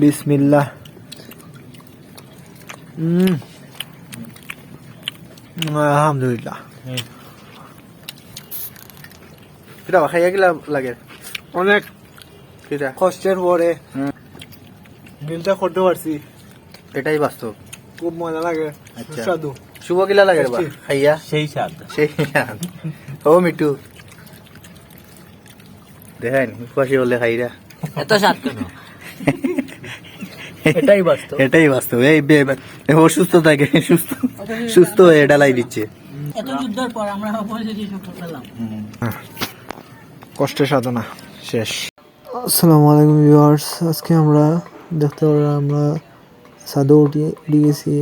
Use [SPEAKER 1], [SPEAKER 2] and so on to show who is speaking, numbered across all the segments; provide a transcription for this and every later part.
[SPEAKER 1] বিসমিল্লাহ। আলহামদুলিল্লাহ। কিটা খাইয়া গেলা লাগে অনেক কষ্টের পরে মিলটা করতে পারছি,
[SPEAKER 2] এটাই বাস্তব।
[SPEAKER 1] খুব মজা লাগে।
[SPEAKER 2] আচ্ছা।
[SPEAKER 1] সুস্বাদু।
[SPEAKER 2] শুভ গিলা লাগে রে বা খাইয়া
[SPEAKER 3] সেই স্বাদ।
[SPEAKER 2] সেই স্বাদ। ও মিটু দেখেন খুশি হলে খাইরা
[SPEAKER 3] এত স্বাদ কেন? এটাই বাস্তব।
[SPEAKER 2] এটাই বাস্তব। এই অসুস্থ থাকে, সুস্থ সুস্থ হয়ে ডালাই দিচ্ছে।
[SPEAKER 3] এত যুদ্ধের পর আমরা পরিস্থিতি সফল পেলাম।
[SPEAKER 1] কষ্টের সাধনা শেষ। আসসালামু আলাইকুম ভিউয়ার্স, আজকে আমরা দেখতে পারা আমরা সাদে উঠে গেছি।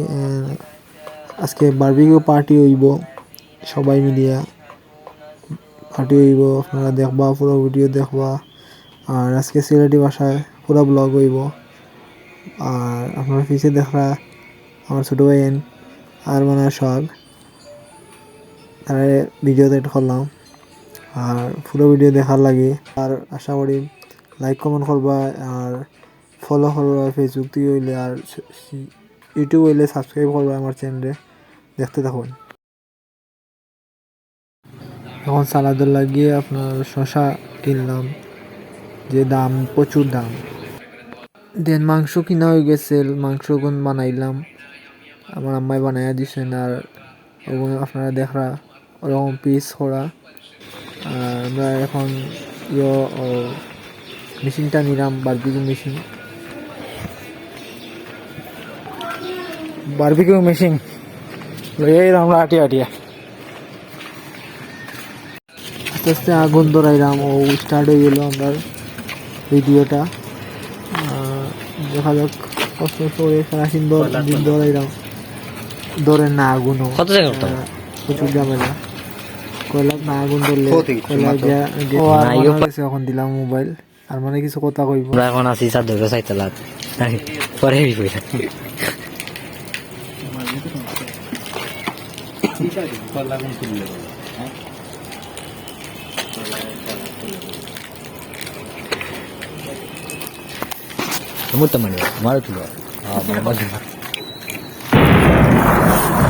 [SPEAKER 1] আজকে বারবিকিউ পার্টি হইব, সবাই মিলিয়া পার্টি হইব। আপনারা দেখবা, পুরো ভিডিও দেখবা। আর আজকে সিলেটি ভাষায় পুরো ব্লগ হইব। আর আপনার পিছিয়ে দেখা আমার ছোটো ভাইয়েন আর মানে সব তারা ভিডিওতে এড করলাম। আর পুরো ভিডিও দেখার লাগে। আর আশা করি লাইক কমেন্ট করবা, আর ফলো করবা ফেসবুক থেকে হইলে, আর ইউটিউব হইলে সাবস্ক্রাইব করবা আমার চ্যানেলে। দেখতে থাকুন। এখন সালাদের লাগিয়ে আপনার শশা কিনলাম, যে দাম, প্রচুর দাম। দেন মাংস কিনা হয়ে গেছে, মাংস গুণ বানাইলাম, আমার আম্মাই বানাইয়া দিছেন। আর ওগুলো আপনারা দেখরা ওরকম পিস করা। আর আমরা এখন মেশিনটা নিলাম, বারবিকিউ মেশিন লইয়া আমরা আটিয়া আস্তে আস্তে আগুন ধরাইলাম। ও স্টার্ট হয়ে গেল আমার ভিডিওটা। দেখা যাক, কষ্ট করে সারাদিন ধরাইলাম, ধরেন না আগুনও প্রচুর ঝামেলা। কয়লার না আগুন ধরলে এখন দিলাম মোবাইল। আর মানে কিছু কথা কইব।
[SPEAKER 3] এখন আছি চার চাইতালাত পরে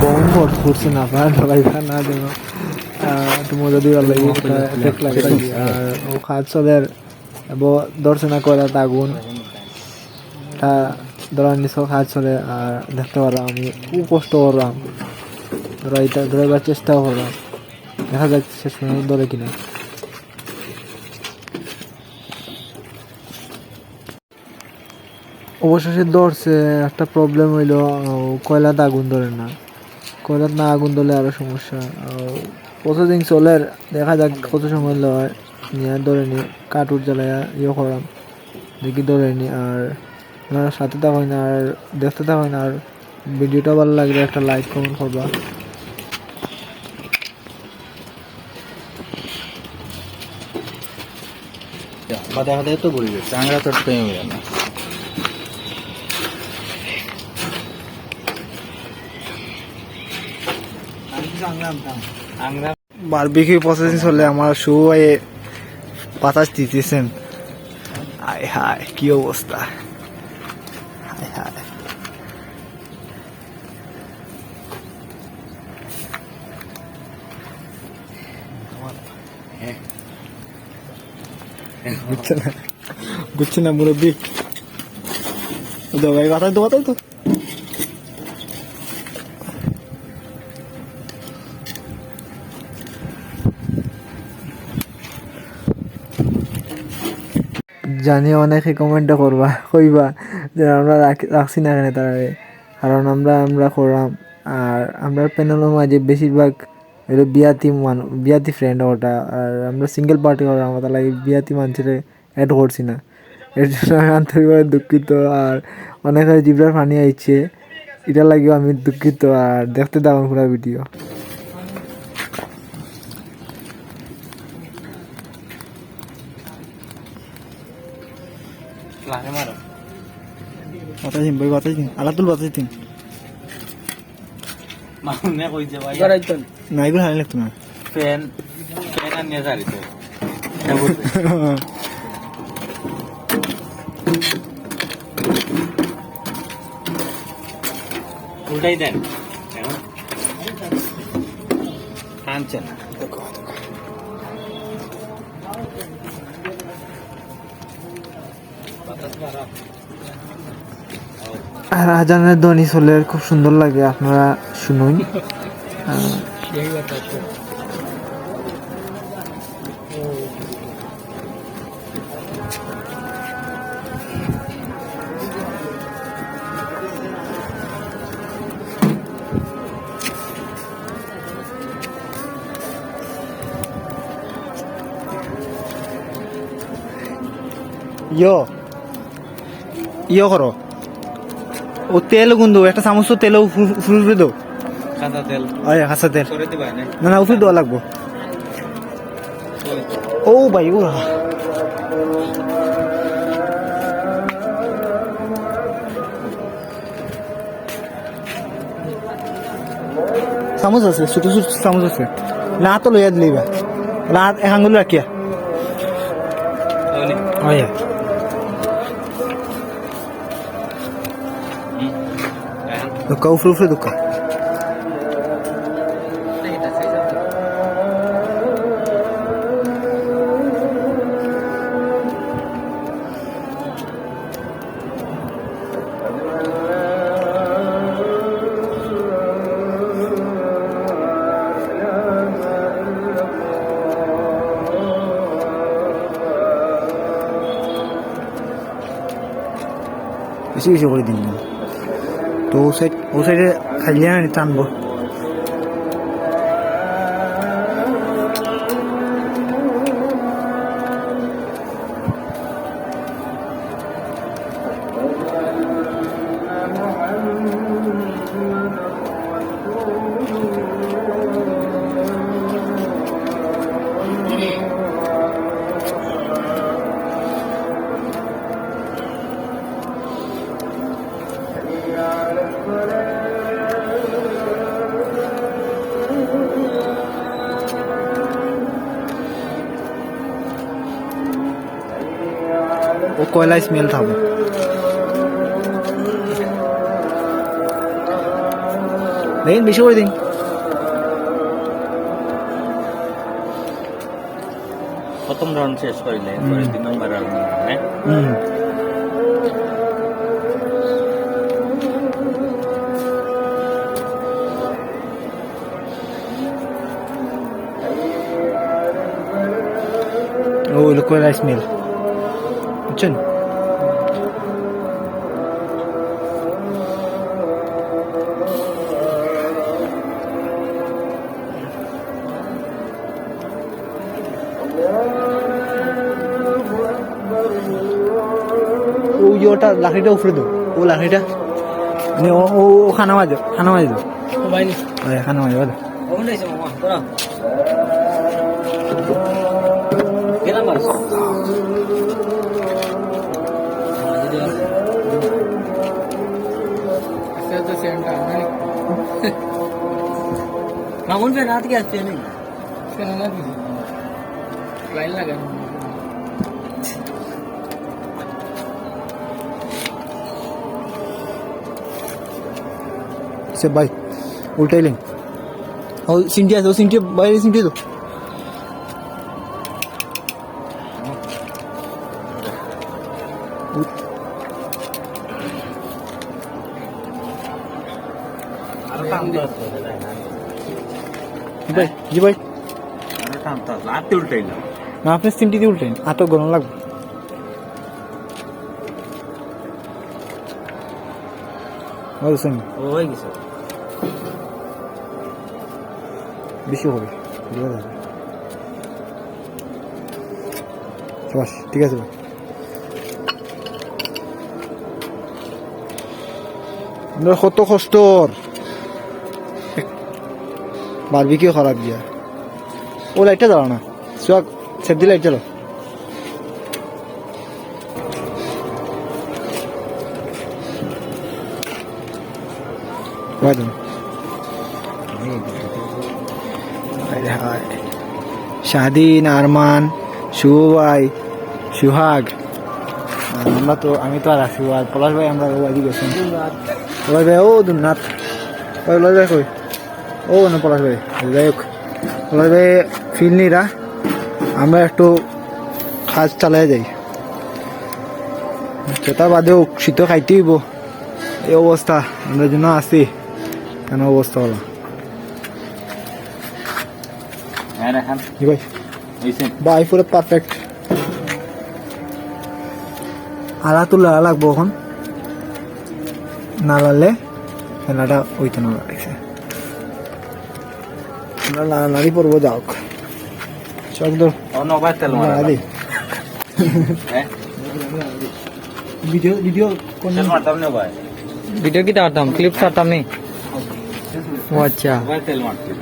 [SPEAKER 1] বোম ভোট ফুটছে না, আপনারা ঢলাইবা না যেন একটু মজা দিবার লাগে, এফেক্ট লাগে। আর ও খাদ চলের ধরছে না কয়লাত আগুন ধরার নিচেও খাদ চলে। আর দেখতে পারলাম আমি খুব কষ্ট করলাম, ধরাইবার চেষ্টাও করলাম। দেখা যাক শেষ পর্যন্ত ধরে কিনা। অবশেষে ধরছে। একটা প্রবলেম হইলো, কয়লাতে আগুন ধরে না। কয়লাত না আগুন ধরলে আরো সমস্যা। প্রতিদিন চলে, দেখা যাক কত সময় লয়। নিয়ে ধরে নি কাঠুর জ্বালাইয়া করলাম, দেখি ধরে নি। আর আপনারা সাথে থাকেন না, আর দেখতে থাকেন। আর ভিডিওটা ভালো লাগলে একটা লাইক কমেন্ট করবা।
[SPEAKER 2] কথা কথা তো বলি গেছে আংরা চট পেয়ে গেল না।
[SPEAKER 1] বারবিকিউ প্রসেসিং চলে, আমার শু বাতাস দিতেছেন। হায় হায় কি অবস্থা, হায় হায়। বুঝছে না মুরব্বী, ভাই বাতাই তো জানি অনেকে কমেন্টও করবা, কইবা যে আমরা রাখছি না এখানে তারা, কারণ আমরা করলাম। আর আমরা প্যানেলের মাঝে বেশিরভাগ হলো বিয়াতি ফ্রেন্ড ওটা। আর আমরা সিঙ্গেল পার্টি করলাম, তার লাগে বিয়াতি মানুষের অ্যাড করছি না। এর জন্য আমি আন্তরিকভাবে দুঃখিত। আর অনেকে জিব্রার পানি আইছে, এটার লাগেও আমি দুঃখিত। আর দেখতে দাও পুরো ভিডিও। বাতাইছিন বই বাতাইছিন আলাতুল বাতাইছিন
[SPEAKER 3] মামনে কইছে ভাই
[SPEAKER 1] না, এগুলো হানি লাগতো না।
[SPEAKER 3] ফ্যান আর নিয়ে যাইতো উল্টাই দেন টানছেন
[SPEAKER 1] আর আজানের ধ্বনি চলে খুব সুন্দর লাগে, আপনারা শুনুন। ইয়ো করো, ও তেল গুন্দো একটা চামচ তেল ফুলবে দাও,
[SPEAKER 3] কাঁচা তেল
[SPEAKER 1] ওই হাসা তেল,
[SPEAKER 3] করে দিবা না
[SPEAKER 1] না না উফরে দেওয়া লাগবো। ও ভাই ও চামচ আছে, ছোট ছোট চামচ আছে, না তো লইয়া দিলিবা, না এক আঙ্গুল রাখিয়া হয় দোকা উফরে উফরে দোকা। বেশি বেশি করে দিন না তো, ও সাইডে খাইলে না টানবো। ও কয়লা স্মেল থাকবে, দেখেন বেশি করে দিন।
[SPEAKER 3] প্রথম রাউন্ড শেষ করিলে পরে 2 নম্বর রাউন্ড হ্যাঁ
[SPEAKER 1] ও হলো কয়লা স্মেল, বুঝছেন? ও ইয়েটা লাঠিটা উপরে দাও, ও লাঠিটা মানে ও খানা মাঝে দাও, খানা মাঝে বলো।
[SPEAKER 3] মামুন ফের রাত গেছে নেই লাইন লাগা
[SPEAKER 1] से भाई उल्टा लें और सिंटिया दो, सिंटिया बाहर सिंटिया दो। भाई जी भाई
[SPEAKER 3] লাতে উল্টাইলাম
[SPEAKER 1] না, আপনি সিনটি দিয়ে উল্টেন, এত গরম লাগবে। বলছেন
[SPEAKER 3] ও হয়ে গেছে
[SPEAKER 1] বেশি হবে, বাস ঠিক আছে ভাই। কত কষ্টর বারবিকিউ খারাপ দিয়া, ও লাইটটা জ্বালো না, সোয়াক সেদি লাইট জ্বালো। শাহিন, আরমান, শুভ ভাই, সুহাগ, আমি তো আর আছি আর পলাশ ভাই আমরা ওই গেছেন পলাশ ভাই ও দুনাথ পলাশ ভাই কই ও না পলাশ ভাই যাই হোক পলাশ ভাই ফিল নিরা আমরা একটু কাজ চালাই যাই সেটা বাদেও শীত খাইতে হইব এই অবস্থা আমরা জন্য আছি কেন অবস্থা হলো
[SPEAKER 3] হ্যাঁ রাখান
[SPEAKER 1] কি ভাই
[SPEAKER 3] হয়েছে
[SPEAKER 1] বাই পুরো পারফেক্ট আলা তুলা লাগবো এখন না লালে খেলাটা ওইতে না লাগছে আমরা নাড়ি পড়বো যাওক চক ধর
[SPEAKER 3] অন্য আবার তেল মারা
[SPEAKER 1] আদি
[SPEAKER 3] হ্যাঁ
[SPEAKER 1] ভিডিও কোন
[SPEAKER 3] তেল মারতাম না ভাই
[SPEAKER 4] ভিডিও কি তারতাম ক্লিপ ছাড়তাম নি ও আচ্ছা
[SPEAKER 3] ভাই তেল মারতে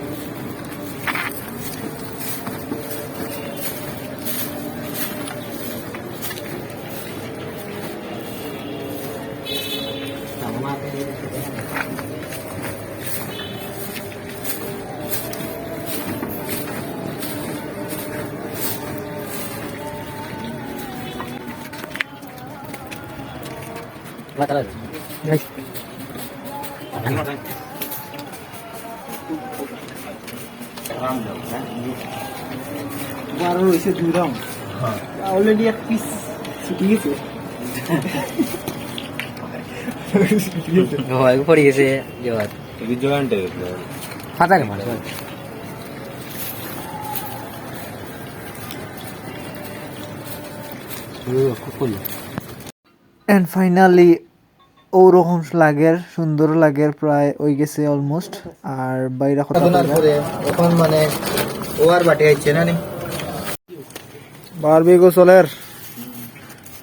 [SPEAKER 1] বারো হয়েছে দুই রাউন্ড অলরেডি এক পিস ছুটি গেছে
[SPEAKER 4] হয় পড়ে গেছে জোয়ার
[SPEAKER 3] জয়েন্টে
[SPEAKER 4] ফাটাকে মারে
[SPEAKER 1] এন্ড ফাইনালি ওরকম লাগের সুন্দর লাগের প্রায় ওই গেছে অলমোস্ট আর বাইরে কথা
[SPEAKER 2] পরে এখন মানে ও আর বাটে আইছে না নি
[SPEAKER 1] বারবিকিউ চলের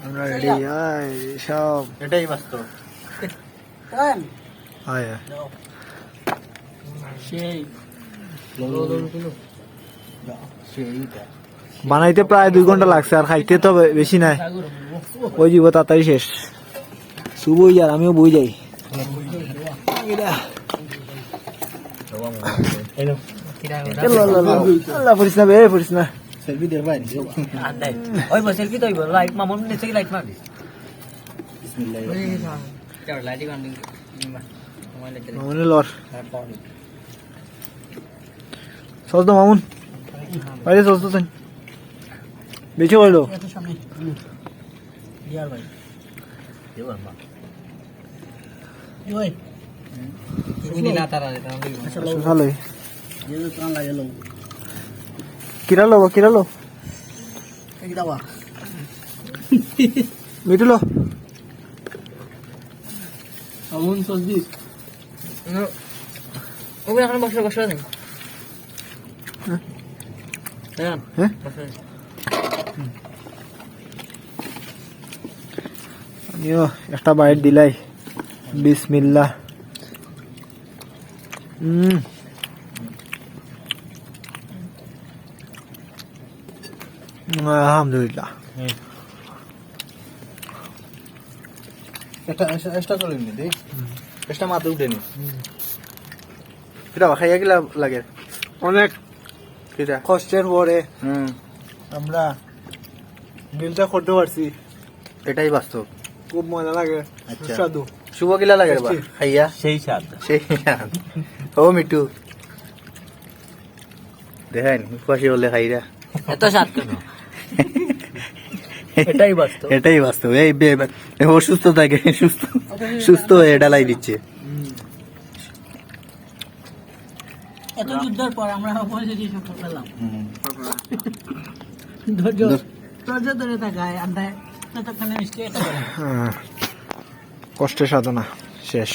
[SPEAKER 1] আমরা রেডি আয় সব
[SPEAKER 2] এটাই বাস্তব
[SPEAKER 1] আয় বানাইতে প্রায় 2 ঘন্টা লাগছে আর খাইতে তো বেশি নাই ওই জীব তাড়াতাড়ি শেষ শুভ হই আর আমিও বই যাই আল্লাহ পড়িস না বে পড়িস না সেলফি দে ভাই
[SPEAKER 4] ওই বসেল কি তৈব লাইট মামুন নিচে লাইট মার দিস বিসমিল্লাহ চার লাইট গান্ডিং
[SPEAKER 1] মামুনে লর সস দো মামুন বাইরে সস দো তুই বেঁচে বলো ভালোই কিরালো মিটুলো
[SPEAKER 4] ওগুলো এখন বসে বসে নেই হ্যাঁ
[SPEAKER 1] হ্যাঁ আমিও একটা বাইট দিলাই বিসমিল্লাহ আলহামদুলিল্লাহ
[SPEAKER 2] এটা চলে নি দে এটা মাথা উঠে নি এটা খাইয়া গেলা লাগে
[SPEAKER 1] অনেক
[SPEAKER 2] কিটা
[SPEAKER 1] কষ্টের পরে
[SPEAKER 2] হুম
[SPEAKER 1] আমরা মিলটা করতে পারছি
[SPEAKER 2] এটাই বাস্তব
[SPEAKER 1] খুব মজা লাগে
[SPEAKER 2] আচ্ছা।
[SPEAKER 1] সুস্বাদু
[SPEAKER 2] শুভ গিলা লাগে বা খাইয়া
[SPEAKER 3] সেই স্বাদ
[SPEAKER 2] সেই ও মিটু দেখেন খুশি হলে খাইরা
[SPEAKER 4] এত স্বাদ কেন এটাই বাস্তব
[SPEAKER 2] এটাই বাস্তব এই অসুস্থ থাকে সুস্থ হয়ে এটা লাই দিচ্ছে
[SPEAKER 4] এত যুদ্ধের পর আমরা পরিস্থিতি সফল পেলাম ধৈর্য ধরে থাকায় আন্দায় ততক্ষণে মিষ্টি
[SPEAKER 1] কষ্টের সাধনা শেষ